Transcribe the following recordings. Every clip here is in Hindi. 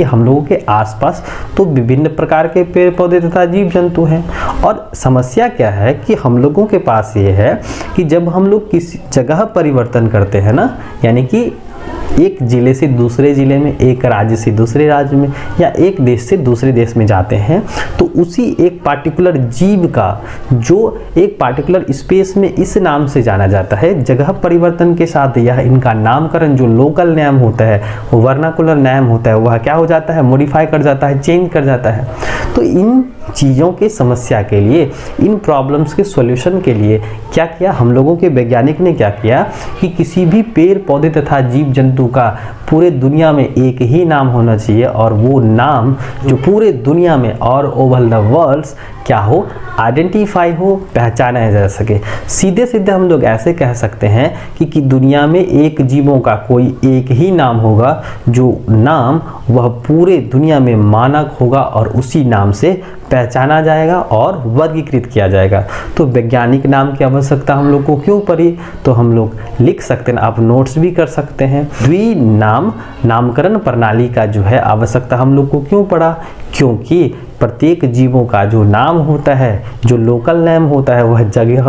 कि हम लोगों के आसपास तो विभिन्न प्रकार के पेड़ पौधे तथा जीव जंतु हैं, और समस्या क्या है कि हम लोगों के पास ये है कि जब हम लोग किसी जगह परिवर्तन करते हैं ना, यानी कि एक ज़िले से दूसरे ज़िले में, एक राज्य से दूसरे राज्य में, या एक देश से दूसरे देश में जाते हैं, तो उसी एक पार्टिकुलर जीव का जो एक पार्टिकुलर स्पेस में इस नाम से जाना जाता है, जगह परिवर्तन के साथ यह इनका नामकरण जो लोकल नेम होता है, वर्नाकुलर नेम होता है, वह क्या हो जाता है, मॉडिफाई कर जाता है, चेंज कर जाता है। तो इन चीज़ों के समस्या के लिए, इन प्रॉब्लम्स के सॉल्यूशन के लिए क्या किया हम लोगों के वैज्ञानिक ने, क्या किया कि किसी भी पेड़ पौधे तथा जीव जंतु का पूरे दुनिया में एक ही नाम होना चाहिए, और वो नाम जो पूरे दुनिया में और ओवर द वर्ल्ड क्या हो, आइडेंटिफाई हो, पहचाना जा सके। सीधे सीधे हम लोग ऐसे कह सकते हैं कि दुनिया में एक जीवों का कोई एक ही नाम होगा, जो नाम वह पूरे दुनिया में मानक होगा और उसी नाम से पहचाना जाएगा और वर्गीकृत किया जाएगा। तो वैज्ञानिक नाम की आवश्यकता हम लोग को क्यों पड़ी, तो हम लोग लिख सकते हैं, आप नोट्स भी कर सकते हैं। द्विनाम नामकरण प्रणाली का जो है आवश्यकता हम लोग को क्यों पड़ा, क्योंकि प्रत्येक जीवों का जो नाम होता है, जो लोकल नेम होता है, वह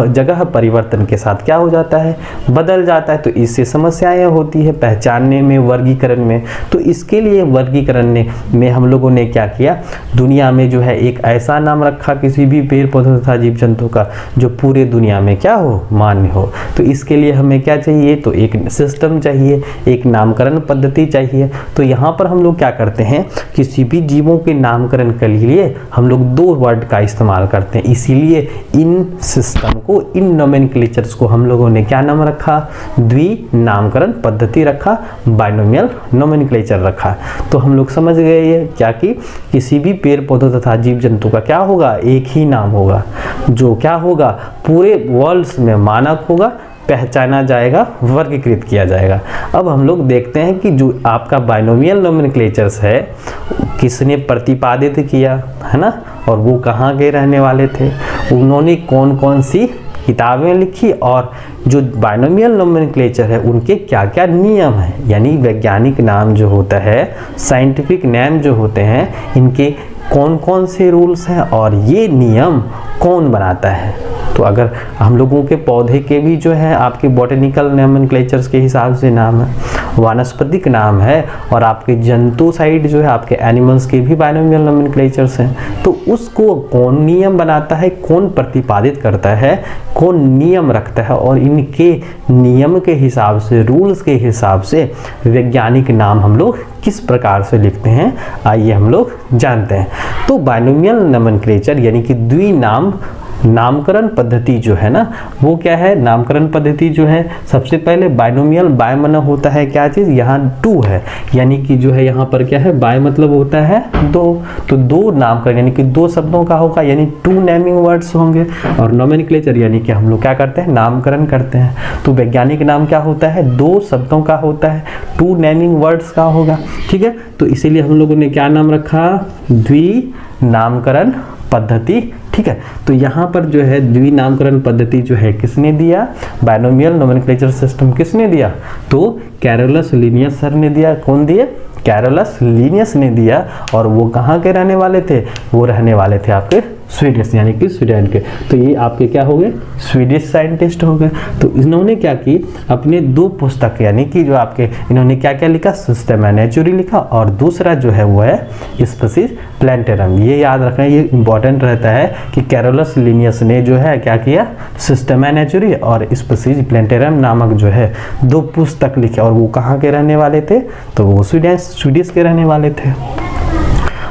जगह परिवर्तन के साथ क्या हो जाता है, बदल जाता है। तो इससे समस्याएं होती है पहचानने में, वर्गीकरण में। तो इसके लिए वर्गीकरण में हम लोगों ने क्या किया, दुनिया में जो है एक ऐसा नाम रखा किसी भी पेड़ पौधे तथा जीव जंतु का जो पूरे दुनिया में क्या हो, मान्य हो। तो इसके लिए हमें क्या चाहिए, तो एक सिस्टम चाहिए, एक नामकरण पद्धति चाहिए। तो यहाँ पर हम लोग क्या करते हैं, किसी भी जीवों के नामकरण के लिए हम लोग दो वर्ड का इस्तेमाल करते हैं। इसीलिए इन सिस्टम को, इन नोमेनक्लेचर्स को हम लोगों ने क्या नाम रखा, द्विनामकरण पद्धति रखा, बाइनोमियल नोमेनक्लेचर रखा। तो हम लोग समझ गए ये क्या कि किसी भी पेड़ पौधों तथा जीव जंतु का क्या होगा, एक ही नाम होगा, जो क्या होगा, पूरे वर्ल्ड में मानक होगा, पहचाना जाएगा, वर्गीकृत किया जाएगा। अब हम लोग देखते हैं कि जो आपका बाइनोमियल नोमेनक्लेचर्स है, किसने प्रतिपादित किया है ना, और वो कहाँ के रहने वाले थे, उन्होंने कौन कौन सी किताबें लिखी, और जो बाइनोमियल नोमेनक्लेचर है उनके क्या क्या नियम हैं, यानी वैज्ञानिक नाम जो होता है, साइंटिफिक नेम जो होते हैं, इनके कौन कौन से रूल्स हैं और ये नियम कौन बनाता है। तो अगर हम लोगों के पौधे के भी जो है आपके बॉटेनिकल नोमेनक्लेचर्स के हिसाब से नाम है, वानस्पतिक नाम है, और आपके जंतु साइड जो है आपके एनिमल्स के भी बाइनोमियल नोमेनक्लेचर्स हैं। तो उसको कौन नियम बनाता है, कौन प्रतिपादित करता है, कौन नियम रखता है, और इनके नियम के हिसाब से, रूल्स के हिसाब से वैज्ञानिक नाम हम लोग किस प्रकार से लिखते हैं, आइए हम लोग जानते हैं। तो बाइनोमियल नोमेनक्लेचर यानी कि द्विनाम नामकरण पद्धति जो है ना, वो क्या है, नामकरण पद्धति जो है, सबसे पहले बाइनोमियल, बाय माना होता है क्या चीज़, यहाँ टू है, यानी कि जो है यहाँ पर क्या है, बाय मतलब होता है दो, तो दो नामकरण यानी कि दो शब्दों का होगा, यानी टू नेमिंग वर्ड्स होंगे। और नोमेनक्लेचर यानी कि हम लोग क्या करते हैं, नामकरण करते हैं। तो वैज्ञानिक नाम क्या होता है, दो शब्दों का होता है, टू नेमिंग वर्ड्स का होगा, ठीक है। तो इसीलिए हम लोगों ने क्या नाम रखा, द्विनामकरण पद्धति, ठीक है। तो यहाँ पर जो है द्विनामकरण पद्धति जो है किसने दिया, बाइनोमियल नोमेनक्लेचर सिस्टम किसने दिया, तो कैरोलस लिनियस सर ने दिया। कौन दिए, कैरोलस लिनियस ने दिया। और वो कहाँ के रहने वाले थे, वो रहने वाले थे आपके स्वीडिश यानी कि स्वीडन के। तो ये आपके क्या हो गए, स्वीडिश साइंटिस्ट हो गए। तो इन्होंने क्या की, अपने दो पुस्तक यानी कि जो आपके इन्होंने क्या क्या लिखा, सिस्टेमा नेचुरी लिखा, और दूसरा जो है वो है स्पीसीज प्लैंटेरम। ये याद रखना, ये इंपॉर्टेंट रहता है कि कैरोलस लिनियस ने जो है क्या किया, सिस्टेमा नेचुरी और स्पीसीज प्लैंटेरम नामक जो है दो पुस्तक लिखे। और वो कहाँ के रहने वाले थे, तो वो स्वीडिश के रहने वाले थे।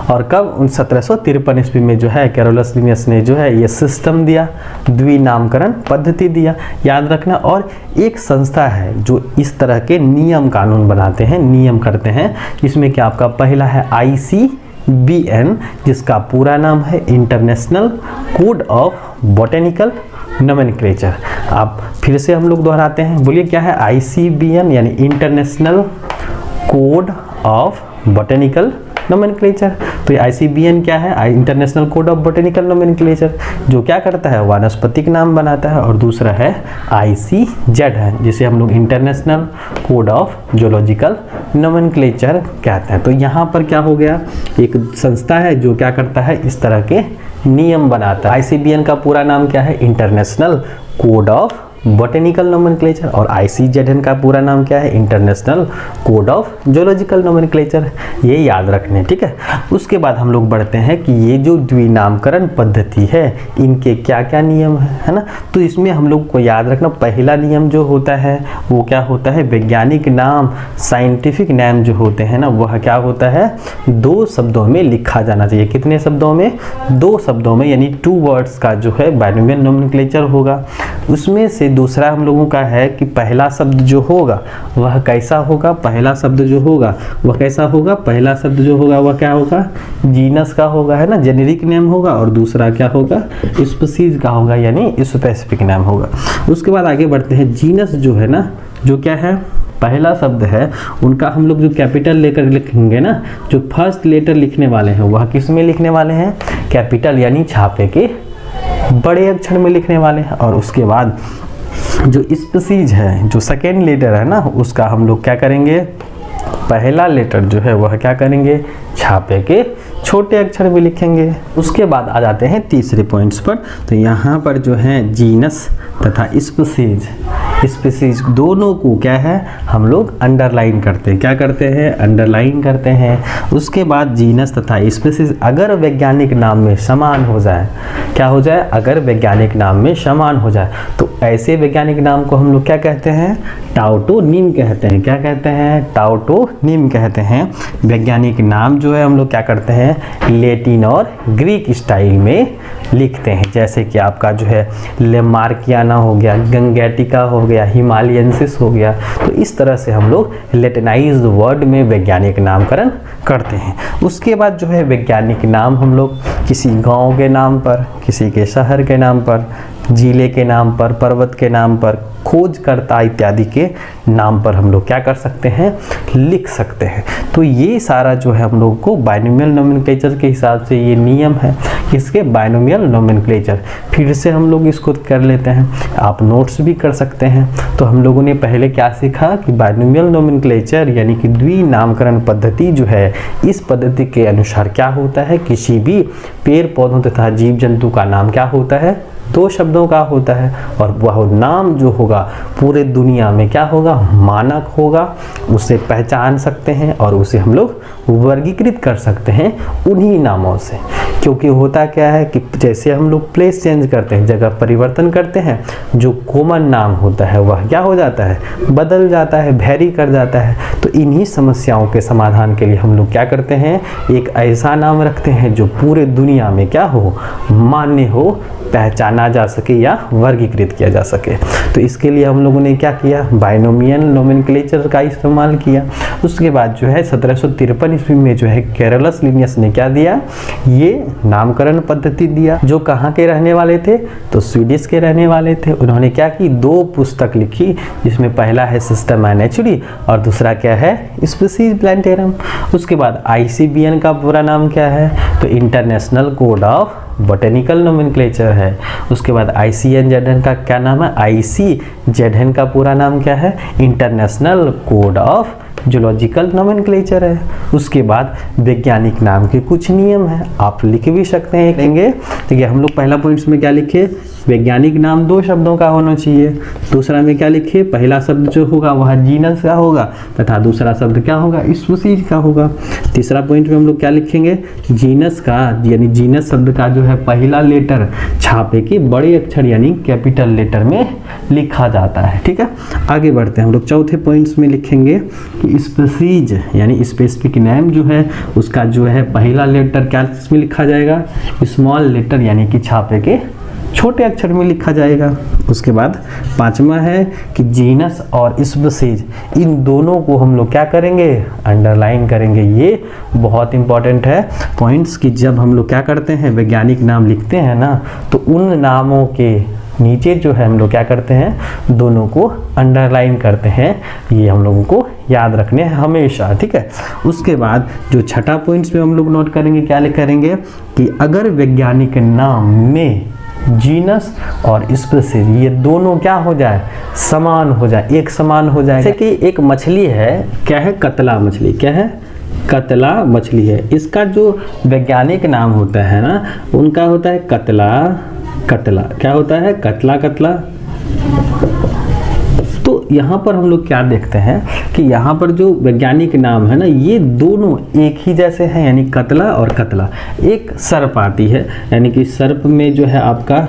और कब, 1753 ईस्वी में जो है कैरोलस लिनियस ने जो है ये सिस्टम दिया, द्विनामकरण पद्धति दिया, याद रखना। और एक संस्था है जो इस तरह के नियम कानून बनाते हैं, नियम करते हैं, जिसमें क्या आपका पहला है ICBN, जिसका पूरा नाम है international code of botanical nomenclature. आप फिर से हम लोग दोहराते हैं, बोलिए क्या है, ICBN यानी international code of botanical nomenclature. तो ICBN क्या है, international code of botanical nomenclature, जो क्या करता है, वानस्पतिक नाम बनाता है। और दूसरा है ICZ है, जिसे हम लोग international code of zoological nomenclature कहते हैं। तो यहाँ पर क्या हो गया, एक संस्था है जो क्या करता है, इस तरह के नियम बनाता है। ICBN का पूरा नाम क्या है, international code of botanical nomenclature, और ICZN का पूरा नाम क्या है, international code of zoological nomenclature. ये याद रखने, ठीक है। उसके बाद हम लोग बढ़ते हैं कि ये जो द्विनामकरण पद्धति है, इनके क्या क्या नियम है ना। तो इसमें हम लोग को याद रखना, पहला नियम जो होता है वो क्या होता है, वैज्ञानिक नाम, साइंटिफिक नेम जो होते हैं ना, वह क्या होता है, 2 शब्दों में लिखा जाना चाहिए। कितने शब्दों में, 2 शब्दों में, यानी 2 वर्ड्स का जो है बाइनोमियल नोमेनक्लेचर होगा। उसमें से दूसरा हम लोगों का है कि पहला शब्द जो होगा वह कैसा होगा, पहला शब्द जो होगा वह कैसा होगा, पहला शब्द जो होगा वह क्या होगा, जीनस का होगा, है ना, जेनेरिक नेम होगा। और दूसरा क्या होगा, स्पीशीज का होगा, यानी स्पेसिफिक नेम होगा। उसके बाद आगे बढ़ते हैं, जीनस जो है ना, जो क्या है, पहला शब्द है, उनका हम लोग जो कैपिटल लेकर लिखेंगे ना, जो फर्स्ट लेटर लिखने वाले हैं वह किस में लिखने वाले हैं, कैपिटल यानी छापे के बड़े अक्षर में लिखने वाले हैं। और उसके बाद जो स्पीशीज है, जो सेकेंड लेटर है ना, उसका हम लोग क्या करेंगे, पहला लेटर जो है वह क्या करेंगे, छापे के छोटे अक्षर में लिखेंगे। उसके बाद आ जाते हैं तीसरे पॉइंट्स पर। तो यहाँ पर जो है जीनस तथा स्पीशीज दोनों को क्या है, हम लोग अंडरलाइन करते हैं। क्या करते हैं, अंडरलाइन करते हैं। उसके बाद जीनस तथा स्पीशीज अगर वैज्ञानिक नाम में समान हो जाए, क्या हो जाए, अगर वैज्ञानिक नाम में समान हो जाए, तो ऐसे वैज्ञानिक नाम को हम लोग क्या कहते हैं, टाउटोनिम कहते हैं। क्या कहते हैं, टाउटोनिम कहते हैं। वैज्ञानिक नाम जो है हम लोग क्या करते हैं, लैटिन और ग्रीक स्टाइल में लिखते हैं। जैसे कि आपका जो है लेमार्कियाना हो गया, गंगेटिका हो गया, हिमालयंसिस हो गया। तो इस तरह से हम लोग लैटिनाइज्ड वर्ड में वैज्ञानिक नामकरण करते हैं। उसके बाद जो है वैज्ञानिक नाम हम लोग किसी गांव के नाम पर, किसी के शहर के नाम पर, जिले के नाम पर, पर्वत के नाम पर, खोजकर्ता इत्यादि के नाम पर हम लोग क्या कर सकते हैं, लिख सकते हैं। तो ये सारा जो है हम लोग को बाइनोमियल नोमेनक्लेचर के हिसाब से ये नियम है, इसके बाइनोमियल नोमेनक्लेचर। फिर से हम लोग इसको कर लेते हैं, आप नोट्स भी कर सकते हैं। तो हम लोगों ने पहले क्या सीखा कि बाइनोमियल नोमेनक्लेचर यानी कि द्विनामकरण पद्धति जो है, इस पद्धति के अनुसार क्या होता है, किसी भी पेड़ पौधों तथा जीव जंतु का नाम क्या होता है, 2 शब्दों का होता है। और वह नाम जो होगा पूरे दुनिया में क्या होगा, मानक होगा, उसे पहचान सकते हैं और उसे हम लोग वर्गीकृत कर सकते हैं उन्हीं नामों से। क्योंकि होता क्या है कि जैसे हम लोग प्लेस चेंज करते हैं, जगह परिवर्तन करते हैं, जो कॉमन नाम होता है वह क्या हो जाता है, बदल जाता है, वेरी कर जाता है। तो इन्हीं समस्याओं के समाधान के लिए हम लोग क्या करते हैं, एक ऐसा नाम रखते हैं जो पूरे दुनिया में क्या हो, मान्य हो, पहचाना जा सके या वर्गीकृत किया जा सके। तो इसके लिए हम लोगों ने क्या किया, बाइनोमियल नोमेनक्लेचर का इस्तेमाल किया। उसके बाद जो है 1753 ईस्वी में जो है कैरोलस लिनियस ने क्या दिया, ये नामकरण पद्धति दिया। जो कहाँ के रहने वाले थे, तो स्वीडिश के रहने वाले थे। उन्होंने क्या की, 2 पुस्तक लिखी, जिसमें पहला है सिस्टमा नेचुरी और दूसरा क्या है, स्पीशीज प्लांटेरम। उसके बाद ICBN का पूरा नाम क्या है, तो international code of botanical nomenclature है। उसके बाद ICNZN का क्या नाम है, ICZN का पूरा नाम क्या है, international code of zoological nomenclature है। उसके बाद वैज्ञानिक नाम के कुछ नियम है, आप लिख भी सकते हैं, लेंगे। ठीक है, हम लोग पहला पॉइंट्स में क्या लिखे, वैज्ञानिक नाम 2 शब्दों का होना चाहिए। दूसरा में क्या लिखे, पहला शब्द जो होगा वह जीनस का होगा तथा दूसरा शब्द क्या होगा, स्पीशीज का होगा। तीसरा पॉइंट में हम लोग क्या लिखेंगे, जीनस का यानी जीनस शब्द का जो है पहला लेटर छापे के बड़े अक्षर यानी कैपिटल लेटर में लिखा जाता है। ठीक है, आगे बढ़ते हैं हम लोग चौथे पॉइंट्स में लिखेंगे कि स्पीशीज यानी स्पेसिफिक नेम जो है उसका जो है पहला लेटर क्या इसमें लिखा जाएगा, स्मॉल लेटर यानी कि छापे के छोटे अक्षर में लिखा जाएगा। उसके बाद 5वां है कि जीनस और स्पीशीज इन दोनों को हम लोग क्या करेंगे, अंडरलाइन करेंगे। ये बहुत इंपॉर्टेंट है पॉइंट्स कि जब हम लोग क्या करते हैं वैज्ञानिक नाम लिखते हैं ना, तो उन नामों के नीचे जो है हम लोग क्या करते हैं, दोनों को अंडरलाइन करते हैं। ये हम लोगों को याद रखने हैं हमेशा, ठीक है। उसके बाद जो छठा पॉइंट्स में हम लोग नोट करेंगे, क्या लिख करेंगे कि अगर वैज्ञानिक नाम में जीनस और स्पीशीज ये दोनों क्या हो जाए, समान हो जाए, एक समान हो जाए। जैसे कि एक मछली है, क्या है, कतला मछली, क्या है, कतला मछली है। इसका जो वैज्ञानिक नाम होता है ना, उनका होता है कतला कतला, क्या होता है, कतला कतला। तो यहाँ पर हम लोग क्या देखते हैं कि यहाँ पर जो वैज्ञानिक नाम है ना, ये दोनों एक ही जैसे हैं, यानी कतला और कतला। एक सर्प आती है, यानी कि सर्प में जो है आपका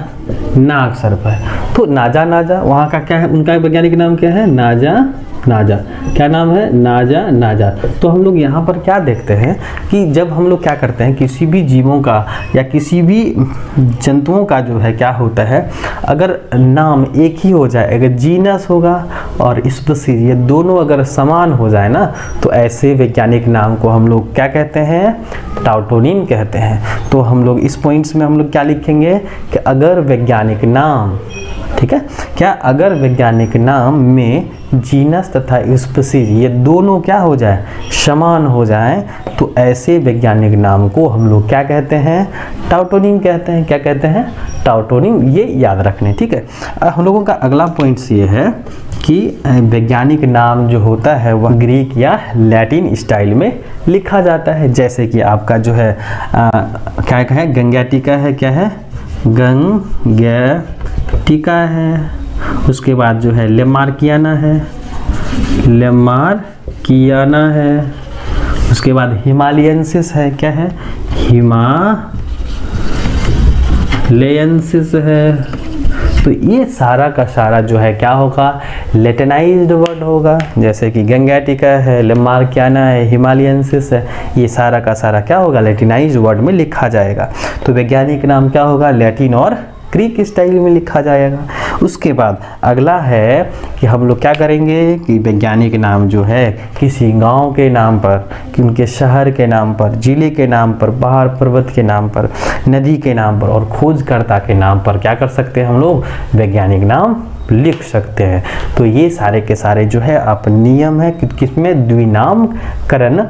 नाग सर्प है, तो नाजा नाजा वहाँ का क्या है, उनका वैज्ञानिक नाम क्या है, नाजा नाजा, क्या नाम है, नाजा नाजा। तो हम लोग यहाँ पर क्या देखते हैं कि जब हम लोग क्या करते हैं, किसी भी जीवों का या किसी भी जंतुओं का जो है क्या होता है, अगर नाम एक ही हो जाए, अगर जीनस होगा और स्पीशीज ये दोनों अगर समान हो जाए ना, तो ऐसे वैज्ञानिक नाम को हम लोग क्या कहते हैं, टाउटोनिम कहते हैं। तो हम लोग इस पॉइंट्स में हम लोग क्या लिखेंगे कि अगर वैज्ञानिक नाम, ठीक है, क्या अगर वैज्ञानिक नाम में जीनस तथा स्पीशीज ये दोनों क्या हो जाए, समान हो जाए, तो ऐसे वैज्ञानिक नाम को हम लोग क्या कहते हैं, टाउटोनिम कहते हैं। क्या कहते हैं, टाउटोनिम। ये याद रखने, ठीक है। हम लोगों का अगला पॉइंट्स ये है कि वैज्ञानिक नाम जो होता है वह ग्रीक या लैटिन स्टाइल में लिखा जाता है। जैसे कि आपका जो है क्या है, गंगैटिका है, क्या है, गंगैटिका है। उसके बाद जो है लेमार्कियाना है, लेमार्कियाना है। उसके बाद हिमालयंसिस है, क्या है, हिमालयंसिस है। तो ये सारा का सारा जो है क्या होगा, लैटिनाइज्ड वर्ड होगा। जैसे कि गंगैटिका है, लेमार्कियाना है, हिमालयंसिस है, ये सारा का सारा क्या होगा, लैटिनाइज्ड वर्ड में लिखा जाएगा। तो वैज्ञानिक नाम क्या होगा, लैटिन और ग्रीक स्टाइल में लिखा जाएगा। उसके बाद अगला है कि हम लोग क्या करेंगे कि वैज्ञानिक नाम जो है किसी गांव के नाम पर, कि उनके शहर के नाम पर, जिले के नाम पर, पहाड़ पर्वत के नाम पर, नदी के नाम पर और खोजकर्ता के नाम पर क्या कर सकते हैं, हम लोग वैज्ञानिक नाम लिख सकते हैं। तो ये सारे के सारे जो है आप नियम है कि किसमें, द्विनामकरण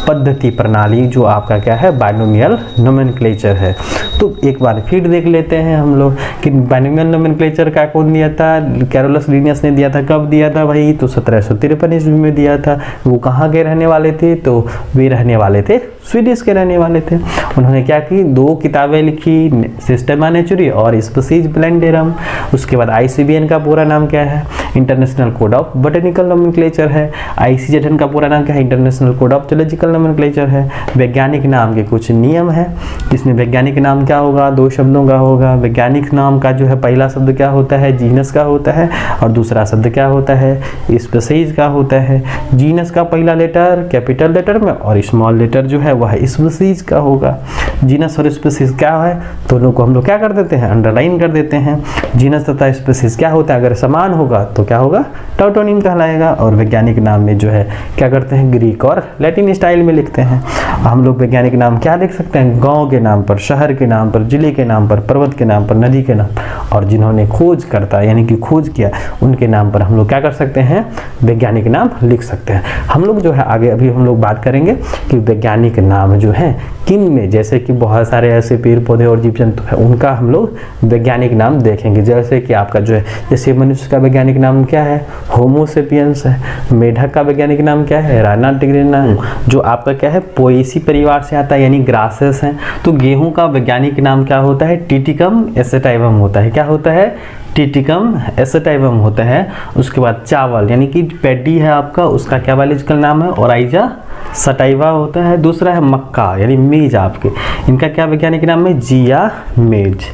पद्धति प्रणाली, जो आपका क्या है, बाइनोमियल नोमेनक्लेचर है। तो एक बार फिर देख लेते हैं हम लोग कि बाइनोमियल नोमेनक्लेचर का कौन दिया था, कैरोलस लिनियस ने दिया था। कब दिया था भाई, तो 1753 ईस्वी में दिया था। वो कहाँ के रहने वाले थे, तो वे रहने वाले थे स्वीडिश के रहने वाले थे। उन्होंने क्या की, 2 किताबें लिखी, सिस्टमा नेचुरी और स्पीशीज ब्लेंडेरम। उसके बाद ICBN का पूरा नाम क्या है, international code of botanical nomenclature है। ICZN का पूरा नाम क्या है, international code of zoological nomenclature है। वैज्ञानिक नाम के कुछ नियम है, जिसमें वैज्ञानिक नाम क्या होगा, 2 शब्दों का होगा। वैज्ञानिक नाम का जो है पहला शब्द क्या होता है, जीनस का होता है, और दूसरा शब्द क्या होता है, स्पीशीज का होता है। जीनस का पहला लेटर कैपिटल लेटर में और स्मॉल लेटर जो है वह स्पीशीज का होगा। जीनस और स्पीशीज क्या है, दोनों को हम लोग क्या कर देते हैं, अंडरलाइन कर देते हैं। जीनस तथा स्पीशीज क्या होता है, अगर समान होगा तो क्या होगा, टाउटोनिम कहलाएगा। और वैज्ञानिक नाम में जो है क्या करते हैं, ग्रीक और लैटिन स्टाइल में लिखते हैं। हम लोग वैज्ञानिक नाम क्या लिख सकते हैं, गांव के नाम पर, शहर के नाम पर, जिले के नाम पर, पर्वत के नाम पर, नदी के नाम, और जिन्होंने खोज करता यानी कि खोज किया उनके नाम पर हम लोग क्या कर सकते हैं, वैज्ञानिक नाम लिख सकते हैं। हम लोग जो है आगे अभी हम लोग बात करेंगे कि वैज्ञानिक नाम जो है किन में, जैसे कि बहुत सारे ऐसे पेड़ पौधे और जीव जंतु है, उनका हम लोग वैज्ञानिक नाम देखेंगे। जैसे कि आपका जो है, जैसे मनुष्य का वैज्ञानिक नाम क्या है, होमो सेपियंस है। मेढक का वैज्ञानिक नाम क्या है, राना टिग्रिना। जो आपका क्या है, पोएसी परिवार से आता है, यानी ग्रासेस है। तो गेहूं का वैज्ञानिक नाम क्या होता है, टिटिकम एसेटाइवम होता है। क्या होता है, टिटिकम एसेटाइवम होता है। उसके बाद चावल यानी कि पैडी है आपका, उसका क्या बायोलॉजिकल नाम है, ओराइजा सटाइवा होता है। दूसरा है मक्का यानी मेज आपके, इनका क्या वैज्ञानिक नाम है, जिया मेज।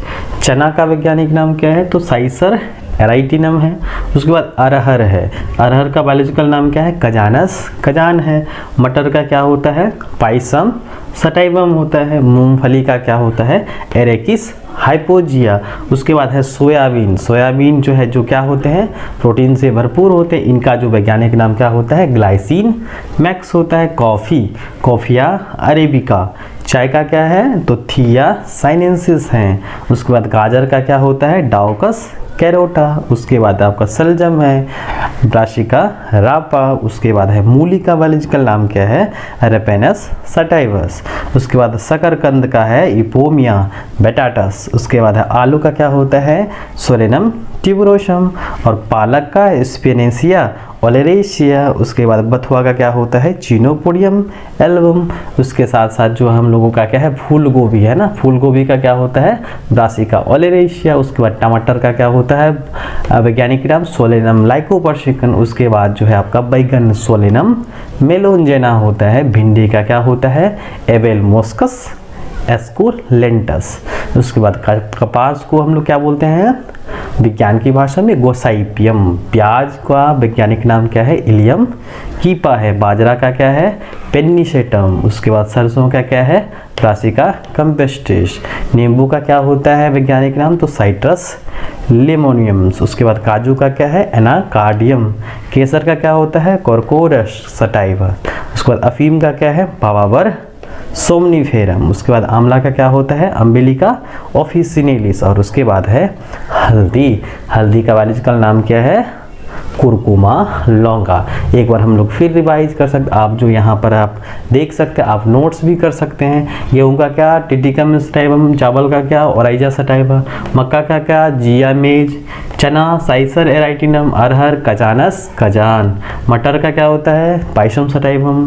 चना का वैज्ञानिक नाम क्या है, तो साइसर एराइटिनम है। उसके बाद अरहर है, अरहर का बायोलॉजिकल नाम क्या है, कजानस कजान है। मटर का क्या होता है, पाइसम सटाइवम होता है। मूंगफली का क्या होता है, एरेकिस हाइपोजिया। उसके बाद है सोयाबीन। सोयाबीन जो है, जो क्या होते हैं, प्रोटीन से भरपूर होते हैं। इनका जो वैज्ञानिक नाम क्या होता है, ग्लाइसिन मैक्स होता है। Coffee, Coffea arabica. चाय का क्या है, तो थिया साइनेंसिस हैं। उसके बाद गाजर का क्या होता है, डाउकस कैरोटा। उसके बाद आपका सलजम है, ब्रासिका रापा। उसके बाद है मूली का बायोलॉजिकल नाम क्या है, रेपेनस सटाइवस। उसके बाद शकरकंद का है इपोमिया बेटाटस। उसके बाद है आलू का क्या होता है, सोलेनम ट्यूबरोसम। और पालक का स्पिनेसिया ओलेरेशिया। उसके बाद बथुआ का क्या होता है, चिनोपोडियम एल्बम। उसके साथ साथ जो हम लोगों का क्या है, फूल गोभी है ना, फूल गोभी का क्या होता है, ब्रासिका ओलेरेशिया। उसके बाद टमाटर का क्या होता है, वैज्ञानिक नाम सोलेनम लाइकोपर्सिकन। उसके बाद जो है आपका बैगन, सोलेनम मेलोंजेना होता है। भिंडी का क्या होता है, एबेल मोस्कस एस्कुलेंटस। उसके बाद कपास को हम लोग क्या बोलते हैं विज्ञान की भाषा में, गोसाइपियम। प्याज का वैज्ञानिक नाम क्या है, इलियम कीपा है। बाजरा का क्या है, पेन्निसेटम। उसके बाद सरसों का क्या है, ब्रासिका कैम्पेस्ट्रिस। नींबू का क्या होता है वैज्ञानिक नाम, तो साइट्रस लेमोनियम्स। उसके बाद काजू का क्या है, एनाकार्डियम। केसर का क्या होता है, कॉर्कोरस सटाइवा। उसके बाद अफीम का क्या है, पावावर सोमनीफेरम। उसके बाद आंवला का क्या होता है, अम्बिलिका ऑफिसिनेलिस। और उसके बाद है हल्दी। हल्दी का बायोलॉजिकल नाम क्या है, कुरकुमा लौंगा। एक बार हम लोग फिर रिवाइज कर सकते, आप जो यहाँ पर आप देख सकते हैं, आप नोट्स भी कर सकते हैं। गेहूं का क्या, टिटिकम स्टाइबम। चावल का क्या, ओराइजा सटाइवा। मक्का का क्या, जिया मेज। चना साइसर एराइटिनम। अरहर कजानस कजान। मटर का क्या होता है, पाइसम सटाइवम।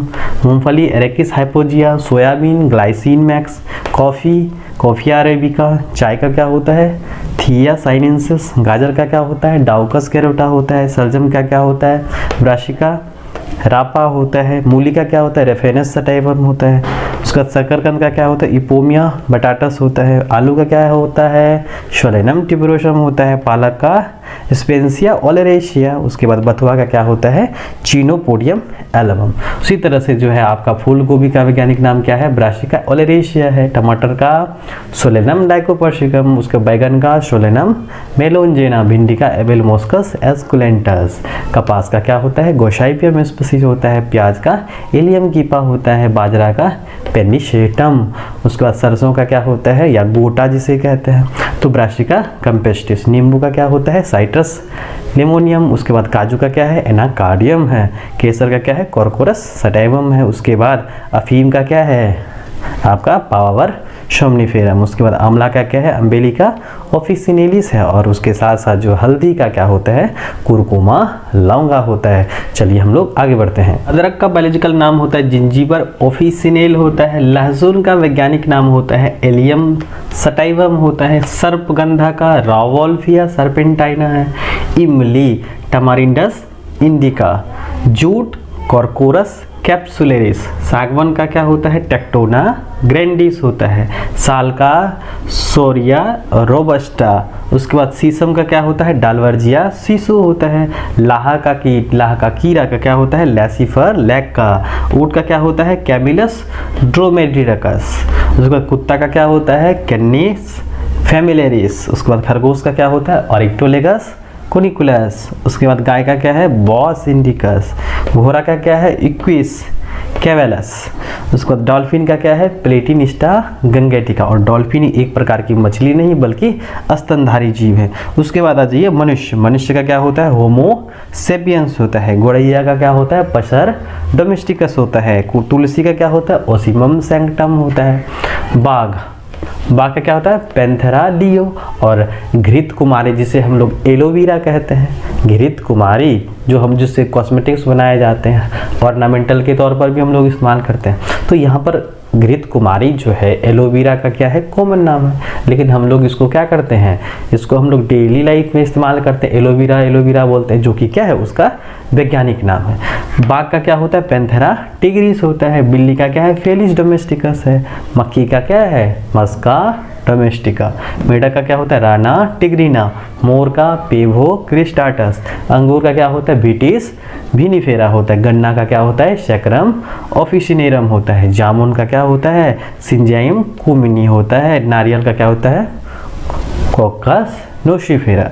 मूंगफली Arachis hypogaea. Soybean Glycine max. Coffee Coffea arabica. चाय का क्या होता है, थिया साइनेंसिस। गाजर का क्या होता है, डाउकस कैरोटा होता है। सलजम का क्या होता है, ब्रासिका रापा होता है। मूली का क्या होता है, रेफेनस सटाइवम होता है। उसका शकरकंद का क्या होता है, इपोमिया बटाटस होता है। आलू का क्या होता है, सोलेनम ट्यूबरोसम होता है। पालक का स्पेंसिया ओलेरेशिया। उसके बाद बथुआ का क्या होता है, चिनोपोडियम एल्बम। उसी तरह से जो है आपका फूल गोभी का वैज्ञानिक नाम क्या है, ब्रासिका ओलेरेशिया है। टमाटर का सोलेनम लाइकोपर्सिकम। उसके बैगन का सोलेनम मेलोंजेना। भिंडी का एबेल मोस्कस एस्कुलेंटस। कपास का क्या होता है, गोसाइपियम स्पीसीज होता है। प्याज का इलियम कीपा होता है। बाजरा का पेनिसेटम। उसके बाद सरसों का क्या होता है, या गोटा जिसे कहते हैं, तो ब्रासिका कैम्पेस्ट्रिस। नींबू का क्या होता है, साइट्रस लेमोनियम। उसके बाद काजू का क्या है, एनाकार्डियम है। केसर का क्या है, कॉर्कोरस सटाइवम है। उसके बाद अफीम का क्या है आपका, पावावर सोमनीफेरम। उसके बाद आंवला का क्या है, अम्बिलिका ऑफिसिनेलिस है। और उसके साथ साथ जो हल्दी का क्या होता है, कुरकुमा लौंगा होता है। चलिए हम लोग आगे बढ़ते हैं। अदरक का बायोलॉजिकल नाम होता है जिंजीबर ऑफिसिनेल होता है। लहसुन का वैज्ञानिक नाम होता है एलियम सटाइवम होता है। सर्पगंधा का रावोल्फिया सर्पेंटाइना है। इमली टमारिंडस इंडिका। Jute Corchorus capsularis. सागवन का क्या होता है, टेक्टोना ग्रैंडिस होता है। साल का सोरिया रोबस्टा। उसके बाद शीशम का क्या होता है, डालवर्जिया सीसो होता है। लाहा का कीट, लाहा का कीड़ा का क्या होता है, लैसिफर लैक्का। ऊँट का क्या होता है, कैमिलस ड्रोमेडिरकस। उसके बाद कुत्ता का क्या होता है, कैनिस फैमिलियरिस। उसके बाद खरगोश का क्या होता है, ऑरिक्टोलेगस कुनिकुलस। उसके बाद गाय का क्या है, बॉस इंडिकस। घोड़ा का क्या है, इक्विस कैवेलस। उसके बाद डॉल्फिन का क्या है, प्लेटिनिस्टा गंगेटिका। और डॉल्फिन एक प्रकार की मछली नहीं बल्कि स्तनधारी जीव है। उसके बाद आ जाइए मनुष्य। मनुष्य का क्या होता है, होमो सेपियंस होता है। गोरैया का क्या होता है, पशर डोमेस्टिकस होता है। तुलसी का क्या होता है, ओसिमम सैंक्टम होता है। बाघ, बाघ का क्या होता है, पैंथेरा लियो। और घृत कुमारी जिसे हम लोग एलोवेरा कहते हैं, घृत कुमारी जो हम जिससे कॉस्मेटिक्स बनाए जाते हैं, ऑर्नामेंटल के तौर पर भी हम लोग इस्तेमाल करते हैं। तो यहाँ पर घृत कुमारी जो है एलोवेरा का क्या है, कॉमन नाम है, लेकिन हम लोग इसको क्या करते हैं, इसको हम लोग डेली लाइफ में इस्तेमाल करते हैं, एलोवेरा एलोवेरा बोलते हैं, जो कि क्या है उसका वैज्ञानिक नाम है। बाघ का क्या होता है, पैंथेरा टिग्रिस होता है। बिल्ली का क्या है, फेलिस डोमेस्टिकस है। मक्खी का क्या है, मस्का डोमेस्टिका। मेढक का क्या होता है, राना टिग्रिना। मोर का पेवो क्रिस्टाटस। अंगूर का क्या होता है, विटिस विनिफेरा होता है। गन्ना का क्या होता है, शैक्रम ऑफिसिनेरम होता है। जामुन का क्या होता है, सिंजाइम कुमिनी होता है। नारियल का क्या होता है, कोकस नोसिफेरा।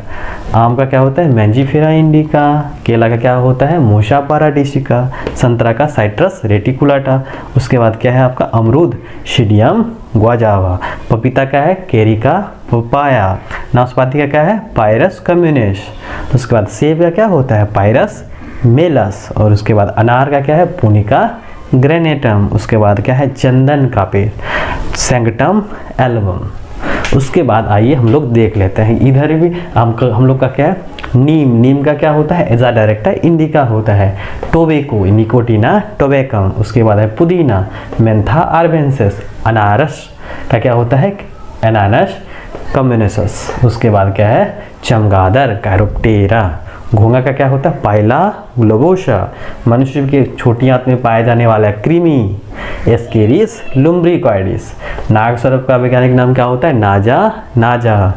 आम का क्या होता है? Mangifera indica. केला का क्या होता है? मूसा पाराडिसिका। संतरा का साइट्रस रेटिकुलाटा। उसके बाद क्या है आपका? अमरूद शिडियम ग्वाजावा। पपीता का है? केरिका पपाया। नाशपाती का क्या है? पायरस कम्युनिस। उसके बाद सेब का क्या होता है? पायरस मेलस। और उसके बाद अनार का क्या है? पुनिका ग्रेनेटम। उसके बाद क्या है? चंदन का पेड़ सैंक्टम एल्बम। उसके बाद आइए हम लोग देख लेते हैं इधर भी हम लोग का क्या है? नीम का क्या होता है? एजा डायरेक्टा इंडिका होता है। Tobacco Nicotiana tabacum. उसके बाद है पुदीना मेंथा आर्बेंसिस। अनारस का क्या होता है? एनानस कम्युनिसस। उसके बाद क्या है? चमगादड़ कैरोप्टेरा। घोंघा का क्या होता है? Pila globosa. मनुष्य के छोटी आंत में पाया जाने वाला क्रीमी एस्केरिस लुम्ब्रिकॉइडिस। नाग सर्प का वैज्ञानिक नाम क्या होता है? नाजा।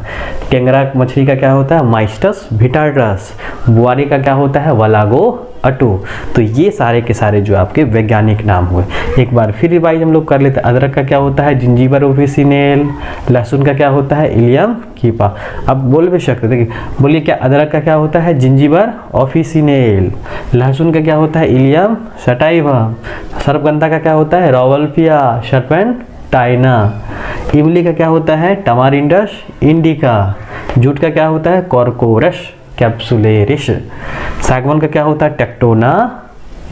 टेंगरा मछली का क्या होता है? माइस्टस विटार्टस। बुआरी का क्या होता है? वलागो अटो। तो ये सारे के सारे जो आपके वैज्ञानिक नाम हुए। एक बार फिर रिवाइज हम लोग कर लेते हैं। अदरक का क्या होता है? जिंजीबर ऑफिसिनेल। लहसुन का क्या होता है? इलियम कीपा। अब बोल भी सकते, देखिए बोलिए क्या अदरक का क्या होता है? जिंजीबर ऑफिसिनेल। लहसुन का क्या होता है? Ilium sativa. सर्पगंधा का क्या होता है? रॉवल्फिया सर्पेंटाइना। इमली का क्या होता है? टमारिंडस इंडिका। जूट का क्या होता है? Corchorus capsularis. सागवान का क्या होता है? टेक्टोना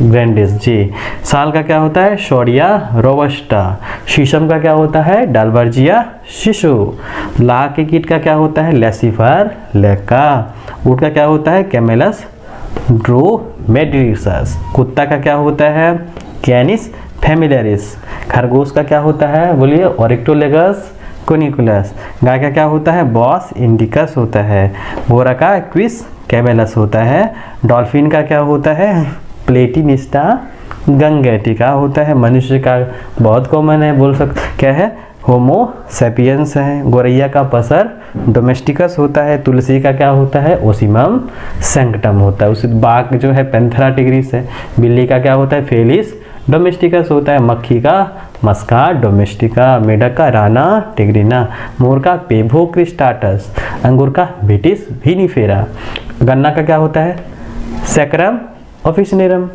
ग्रैंडिस जी। साल का क्या होता है? शोरिया रोबस्टा। शीशम का क्या होता है? डालवर्जिया शिशु। लाह के कीट का क्या होता है? लेसिफर लेका। ऊँट का क्या होता है? कैमेलस ड्रोमेटिरिस। कुत्ता का क्या होता है? कैनिस फेमिलियरिस। खरगोश का क्या होता है? बोलिए ओरिक्टोलेगस कोनिकुलस। गाय का क्या होता है? बॉस इंडिकस होता है। घोड़ा का क्विस कैमेलस होता है। डॉल्फिन का क्या होता है? प्लेटिनिस्टा गंगेटिका होता है। मनुष्य का बहुत कॉमन है, बोल सकते क्या है? होमो सेपियंस है। गोरैया का पसर डोमेस्टिकस होता है। तुलसी का क्या होता है? ओसिमम सैंक्टम होता है। उसी बाघ जो है पेंथेरा टिग्रिस है। बिल्ली का क्या होता है? फेलिस डोमेस्टिकस होता है। मक्खी का मस्का डोमेस्टिका। मेढक का राना टिग्रिना। मोर का पेभो क्रिस्टाटस। अंगूर का विटिस विनिफेरा। गन्ना का क्या होता है? Sacrum officinarum.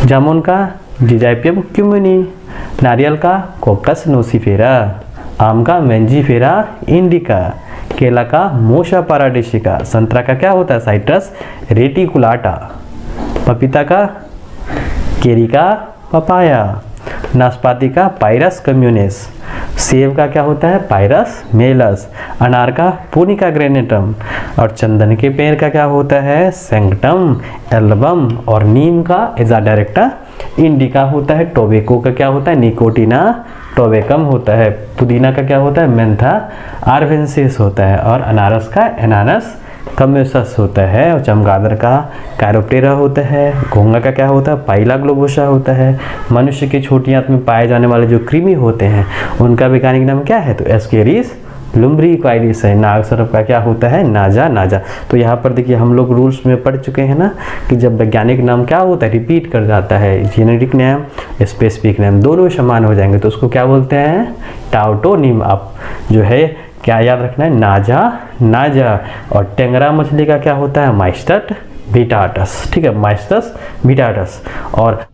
जामुन का जिजाइपियम क्यूमिनी। नारियल का कोकस नोसिफेरा। आम का मैंजीफेरा इंडिका। केला का मूसा पाराडिसिका। संतरा का क्या होता है? Citrus reticulata. पपीता का केरिका पपाया। नाशपाती का पायरस कम्युनिस। सेब का क्या होता है? पायरस मेलस। अनार का पुनिका ग्रेनेटम। और चंदन के पेड़ का क्या होता है? Sanctum album. और नीम का एजा डायरेक्टा इंडिका होता है। टोबैको का क्या होता है? निकोटिना टोबैकम होता है। पुदीना का क्या होता है? मेंथा आर्बेंसिस होता है। और अनारस का एनानस कम्युनिसस होता है। और चमगादड़ का कैरोप्टेरा होता है। घोंघा का क्या होता है? पाइला ग्लोबोसा होता है। मनुष्य की छोटी आंत में पाए जाने वाले जो कृमि होते हैं उनका वैज्ञानिक नाम क्या है? तो एस्केरिस लुम्ब्रिकॉइडिस है। नाग सर्प का क्या होता है? नाजा। तो यहाँ पर देखिए हम लोग रूल्स में पढ़ चुके हैं ना कि जब वैज्ञानिक नाम क्या होता है? रिपीट कर जाता है। जेनेरिक नेम स्पेसिफिक नेम दोनों समान हो जाएंगे तो उसको क्या बोलते हैं? टाउटोनिम। आप जो है क्या याद रखना है? नाजा। और टेंगरा मछली का क्या होता है? माइस्टस विटार्टस। ठीक है, माइस्टस विटार्टस। और